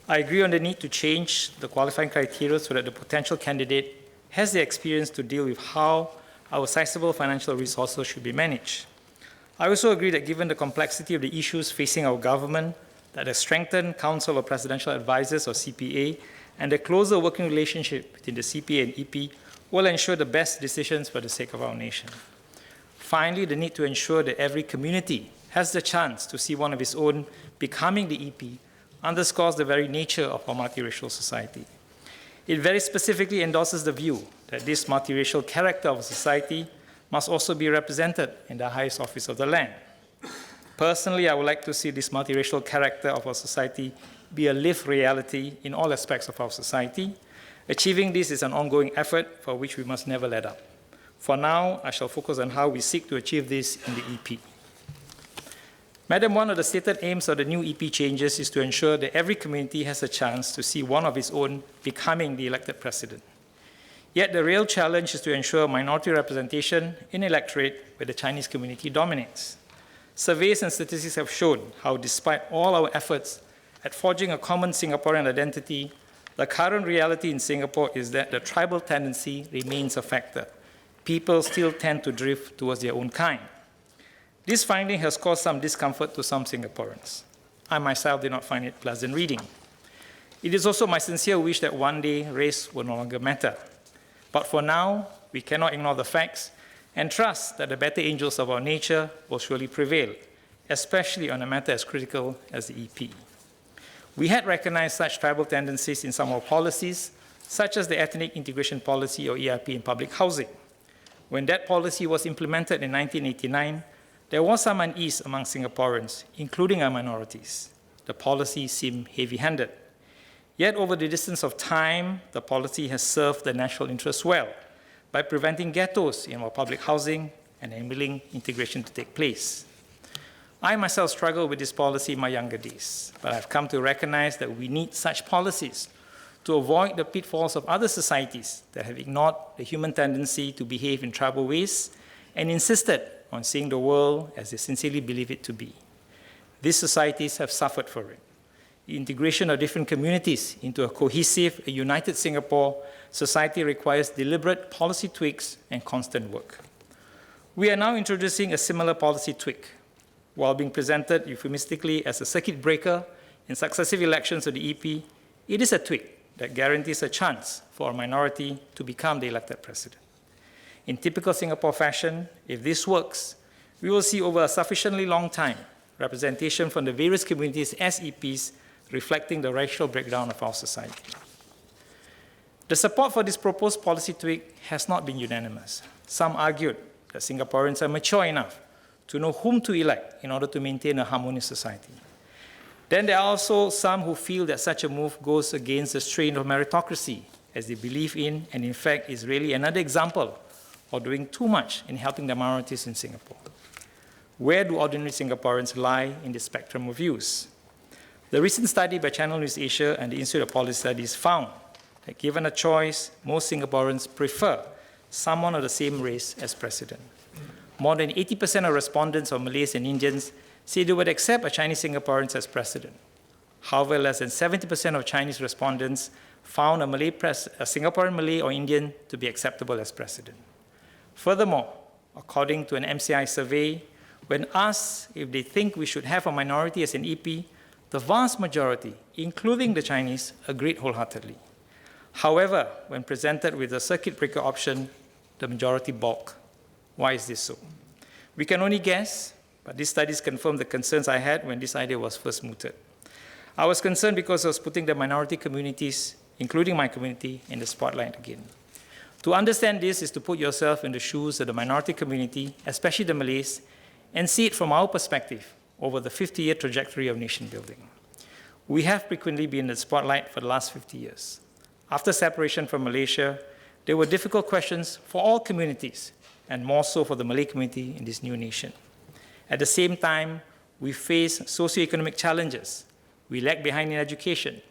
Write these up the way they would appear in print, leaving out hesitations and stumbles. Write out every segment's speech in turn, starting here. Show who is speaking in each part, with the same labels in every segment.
Speaker 1: I agree on the need to change the qualifying criteria so that the potential candidate has the experience to deal with how our sizable financial resources should be managed. I also agree that given the complexity of the issues facing our government, that a strengthened Council of Presidential Advisors, or CPA, and a closer working relationship between the CPA and EP will ensure the best decisions for the sake of our nation. Finally, the need to ensure that every community has the chance to see one of its own becoming the EP underscores the very nature of our multiracial society. It very specifically endorses the view that this multiracial character of society must also be represented in the highest office of the land. Personally, I would like to see this multiracial character of our society be a lived reality in all aspects of our society. Achieving this is an ongoing effort for which we must never let up. For now, I shall focus on how we seek to achieve this in the EP. Madam, one of the stated aims of the new EP changes is to ensure that every community has a chance to see one of its own becoming the elected president. Yet the real challenge is to ensure minority representation in electorate where the Chinese community dominates. Surveys and statistics have shown how, despite all our efforts at forging a common Singaporean identity, the current reality in Singapore is that the tribal tendency remains a factor. People still tend to drift towards their own kind. This finding has caused some discomfort to some Singaporeans. I myself did not find it pleasant reading. It is also my sincere wish that one day race will no longer matter. But for now, we cannot ignore the facts and trust that the better angels of our nature will surely prevail, especially on a matter as critical as the EP. We had recognized such tribal tendencies in some of our policies, such as the Ethnic Integration Policy, or EIP, in public housing. When that policy was implemented in 1989, there was some unease among Singaporeans, including our minorities. The policy seemed heavy-handed. Yet over the distance of time, the policy has served the national interest well by preventing ghettos in our public housing and enabling integration to take place. I myself struggled with this policy in my younger days, but I've come to recognize that we need such policies to avoid the pitfalls of other societies that have ignored the human tendency to behave in tribal ways and insisted on seeing the world as they sincerely believe it to be. These societies have suffered for it. The integration of different communities into a cohesive, a united Singapore society requires deliberate policy tweaks and constant work. We are now introducing a similar policy tweak. While being presented euphemistically as a circuit breaker in successive elections of the EP, it is a tweak that guarantees a chance for a minority to become the elected president. In typical Singapore fashion, if this works, we will see over a sufficiently long time representation from the various communities as EPs reflecting the racial breakdown of our society. The support for this proposed policy tweak has not been unanimous. Some argued that Singaporeans are mature enough to know whom to elect in order to maintain a harmonious society. Then there are also some who feel that such a move goes against the strain of meritocracy, as they believe in, and in fact is really another example of doing too much in helping the minorities in Singapore. Where do ordinary Singaporeans lie in the spectrum of views? The recent study by Channel News Asia and the Institute of Policy Studies found that given a choice, most Singaporeans prefer someone of the same race as president. More than 80% of respondents of Malays and Indians say they would accept a Chinese Singaporean as president. However, less than 70% of Chinese respondents found a Singaporean Malay or Indian to be acceptable as president. Furthermore, according to an MCI survey, when asked if they think we should have a minority as an EP, the vast majority, including the Chinese, agreed wholeheartedly. However, when presented with a circuit breaker option, the majority balked. Why is this so? We can only guess, but these studies confirm the concerns I had when this idea was first mooted. I was concerned because I was putting the minority communities, including my community, in the spotlight again. To understand this is to put yourself in the shoes of the minority community, especially the Malays, and see it from our perspective over the 50-year trajectory of nation building. We have frequently been in the spotlight for the last 50 years. After separation from Malaysia, there were difficult questions for all communities, and more so for the Malay community in this new nation. At the same time, we face socioeconomic challenges. We lag behind in education,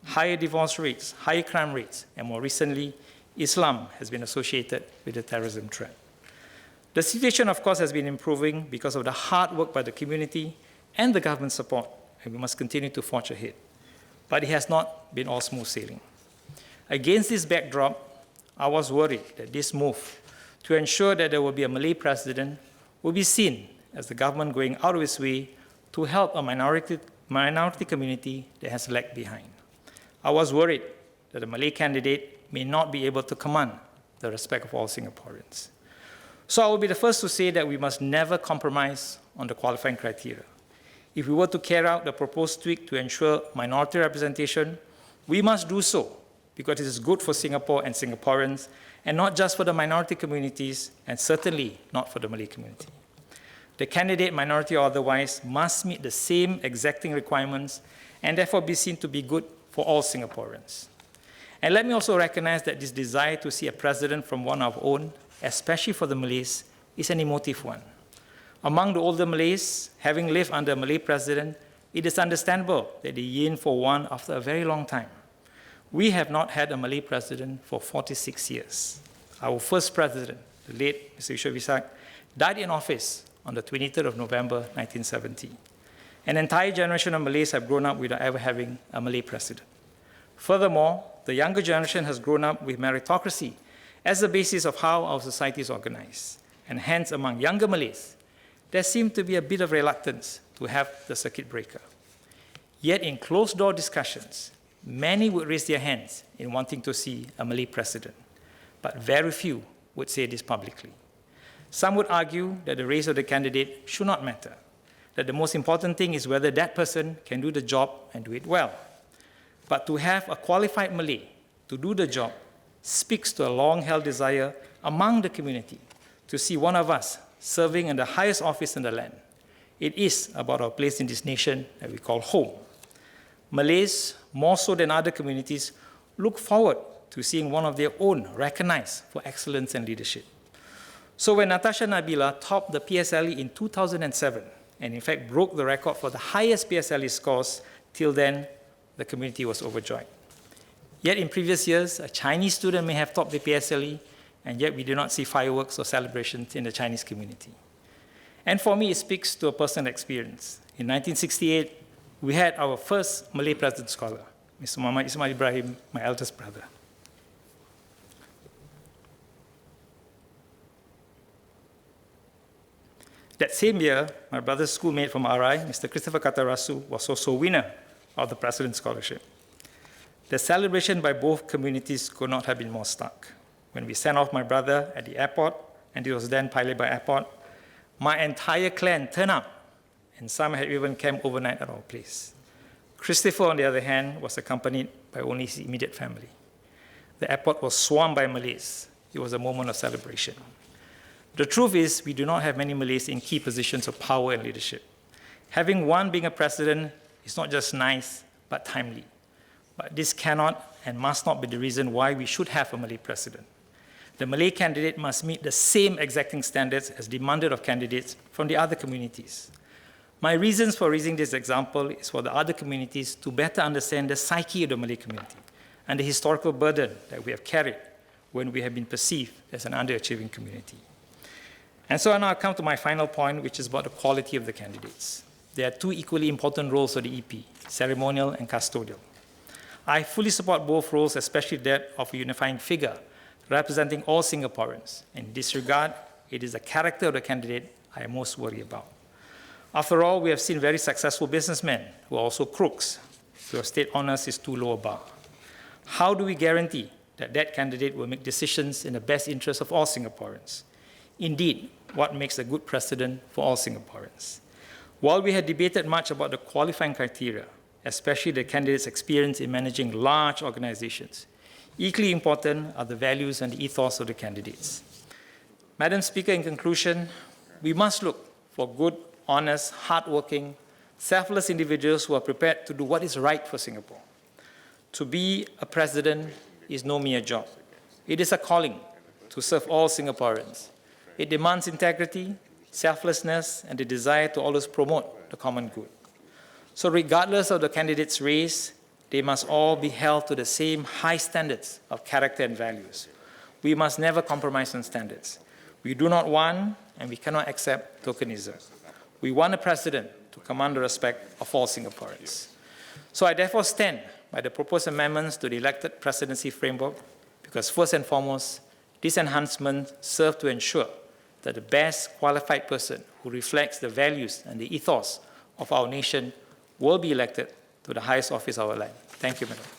Speaker 1: higher divorce rates, higher crime rates, and more recently, Islam has been associated with the terrorism threat. The situation, of course, has been improving because of the hard work by the community and the government support, and we must continue to forge ahead. But it has not been all smooth sailing. Against this backdrop, I was worried that this move to ensure that there will be a Malay president will be seen as the government going out of its way to help a minority community that has lagged behind. I was worried that the Malay candidate may not be able to command the respect of all Singaporeans. So I will be the first to say that we must never compromise on the qualifying criteria. If we were to carry out the proposed tweak to ensure minority representation, we must do so because it is good for Singapore and Singaporeans, and not just for the minority communities, and certainly not for the Malay community. The candidate, minority or otherwise, must meet the same exacting requirements and therefore be seen to be good for all Singaporeans. And let me also recognize that this desire to see a president from one of our own, especially for the Malays, is an emotive one. Among the older Malays, having lived under a Malay president, it is understandable that they yearn for one after a very long time. We have not had a Malay president for 46 years. Our first president, the late Mr. Yusof Ishak, died in office on the 23rd of November, 1970. An entire generation of Malays have grown up without ever having a Malay president. Furthermore, the younger generation has grown up with meritocracy as the basis of how our society is organized. And hence, among younger Malays, there seemed to be a bit of reluctance to have the circuit breaker. Yet in closed-door discussions, many would raise their hands in wanting to see a Malay president, but very few would say this publicly. Some would argue that the race of the candidate should not matter, that the most important thing is whether that person can do the job and do it well. But to have a qualified Malay to do the job speaks to a long-held desire among the community to see one of us serving in the highest office in the land. It is about our place in this nation that we call home. Malays, more so than other communities, look forward to seeing one of their own recognized for excellence and leadership. So when Natasha Nabila topped the PSLE in 2007, and in fact broke the record for the highest PSLE scores, till then, the community was overjoyed. Yet in previous years, a Chinese student may have topped the PSLE, and yet we do not see fireworks or celebrations in the Chinese community. And for me, it speaks to a personal experience. In 1968, we had our first Malay president scholar, Mr. Muhammad Ismail Ibrahim, my eldest brother. That same year, my brother's schoolmate from RI, Mr. Christopher Katarasu, was also winner of the President's Scholarship. The celebration by both communities could not have been more stark. When we sent off my brother at the airport, and he was then piloted by airport, my entire clan turned up, and some had even camped overnight at our place. Christopher, on the other hand, was accompanied by only his immediate family. The airport was swarmed by Malays. It was a moment of celebration. The truth is, we do not have many Malays in key positions of power and leadership. Having one being a president is not just nice, but timely. But this cannot and must not be the reason why we should have a Malay president. The Malay candidate must meet the same exacting standards as demanded of candidates from the other communities. My reasons for raising this example is for the other communities to better understand the psyche of the Malay community and the historical burden that we have carried when we have been perceived as an underachieving community. And so now I come to my final point, which is about the quality of the candidates. There are two equally important roles of the EP, ceremonial and custodial. I fully support both roles, especially that of a unifying figure representing all Singaporeans. In this regard, it is the character of the candidate I am most worried about. After all, we have seen very successful businessmen who are also crooks. To state honors is too low a bar. How do we guarantee that that candidate will make decisions in the best interest of all Singaporeans? Indeed, what makes a good president for all Singaporeans? While we had debated much about the qualifying criteria, especially the candidate's experience in managing large organizations, equally important are the values and the ethos of the candidates. Madam Speaker, in conclusion, we must look for good, honest, hardworking, selfless individuals who are prepared to do what is right for Singapore. To be a president is no mere job. It is a calling to serve all Singaporeans. It demands integrity, selflessness, and the desire to always promote the common good. So regardless of the candidate's race, they must all be held to the same high standards of character and values. We must never compromise on standards. We do not want and we cannot accept tokenism. We want a president to command the respect of all Singaporeans. So I therefore stand by the proposed amendments to the elected presidency framework because, first and foremost, these enhancements serve to ensure that the best qualified person who reflects the values and the ethos of our nation will be elected to the highest office of our land. Thank you, Madam.